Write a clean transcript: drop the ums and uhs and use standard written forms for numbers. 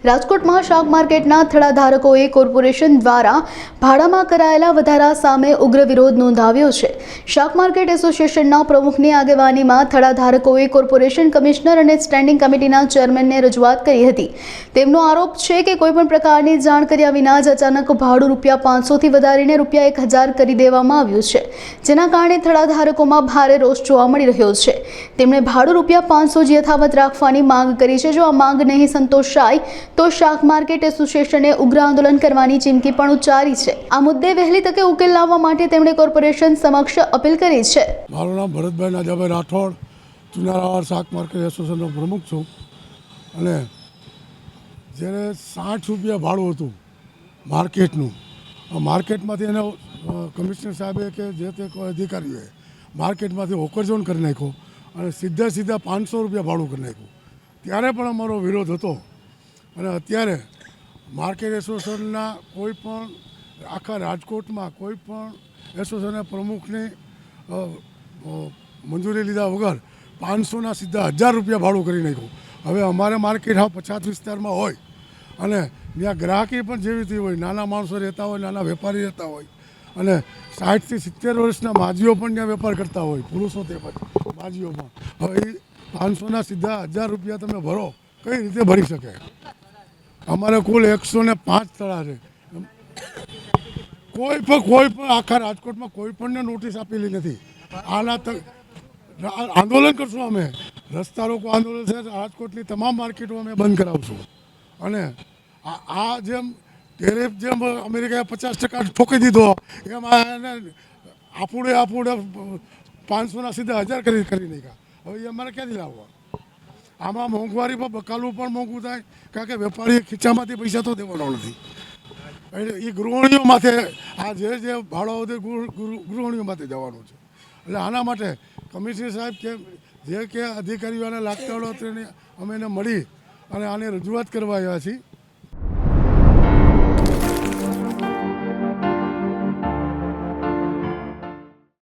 રાજકોટમાં શાક માર્કેટના થડાધારકોએ કોર્પોરેશન દ્વારા ભાડામાં કરાયેલા વધારા સામે ઉગ્ર વિરોધ નોંધાવ્યો છે। શાક માર્કેટ એસોસિએશનના પ્રમુખની આગેવાનીમાં થડાધારકોએ કોર્પોરેશન કમિશનર અને સ્ટેન્ડિંગ કમિટીના ચેરમેનને રજૂઆત કરી હતી। તેમનો આરોપ છે કે કોઈપણ પ્રકારની જાણ કર્યા વિના જ અચાનક ભાડું ₹500થી વધારીને ₹1000 કરી દેવામાં આવ્યું છે, જેના કારણે થડાધારકોમાં ભારે રોષ જોવા મળી રહ્યો છે। તેમણે ભાડું ₹500 યથાવત રાખવાની માંગ કરી છે। જો આ માંગ નહીં સંતોષાય તો શાક માર્કેટ એસોસિએશને ઉગ્ર આંદોલન કરવાની ચીમકી પણ ઉચ્ચારી છે। આ મુદ્દે વહેલી તકે ઉકેલ લાવવા માટે તેમણે કોર્પોરેશન સમક્ષ અપીલ કરી છે। મારું નામ ભરતભાઈ નાજાભાઈ રાઠોડ, ચુનારાવાડ શાક માર્કેટ એસોસિએશનનો પ્રમુખ છું અને જ્યારે ₹60 ભાડું હતું માર્કેટનું, માર્કેટમાંથી એને કમિશનર સાહેબે કે જે તે કોઈ અધિકારીઓએ માર્કેટમાંથી ઓકરઝોન કરી નાખ્યો અને સીધા ₹500 ભાડું કરી નાખ્યું। ત્યારે પણ અમારો વિરોધ હતો અને અત્યારે માર્કેટ એસોસિએશનના કોઈ પણ આખા રાજકોટમાં કોઈ પણ એસોસિએશનના પ્રમુખની મંજૂરી લીધા વગર 500ના સીધા ₹1000 ભાડું કરી નાખ્યું। હવે અમારે માર્કેટ હા પછાત વિસ્તારમાં હોય અને ત્યાં ગ્રાહકી પણ જેવી હોય, નાના માણસો રહેતા હોય, નાના વેપારી રહેતા હોય અને 60થી 70 વર્ષના માજીઓ પણ ત્યાં વેપાર કરતા હોય, પુરુષો તે પછી માજીઓ પણ। હવે એ 500ના સીધા ₹1000 તમે ભરો, કઈ રીતે ભરી શકે? અમારે કુલ 105 તળા છે। કોઈ પણ આખા રાજકોટમાં કોઈ પણને નોટિસ આપેલી નથી। આના આંદોલન કરશું અમે, રસ્તા રોકો આંદોલન છે। રાજકોટની તમામ માર્કેટો અમે બંધ કરાવશું અને આ જેમ ટેરિફ જેમ અમેરિકાએ 50% ઠોકી દીધો એમ આપુડે 500ના સીધા 1000 કરી નાખ્યા। હવે એ અમારે ક્યાંથી લાવવા? આમાં મોંઘવારી પર બકાલું પણ મોંઘું થાય, કારણ કે વેપારી ખીચામાંથી પૈસા તો દેવાનો નથી। એટલે એ ગૃહિણીઓ માથે આ જે ભાડો વધે ગૃહિણીઓ માથે જવાનું છે। એટલે આના માટે કમિશનર સાહેબ કે જે અધિકારીઓને લાગતા હોય તેને અમે એને મળી અને આને રજૂઆત કરવા આવ્યા છીએ।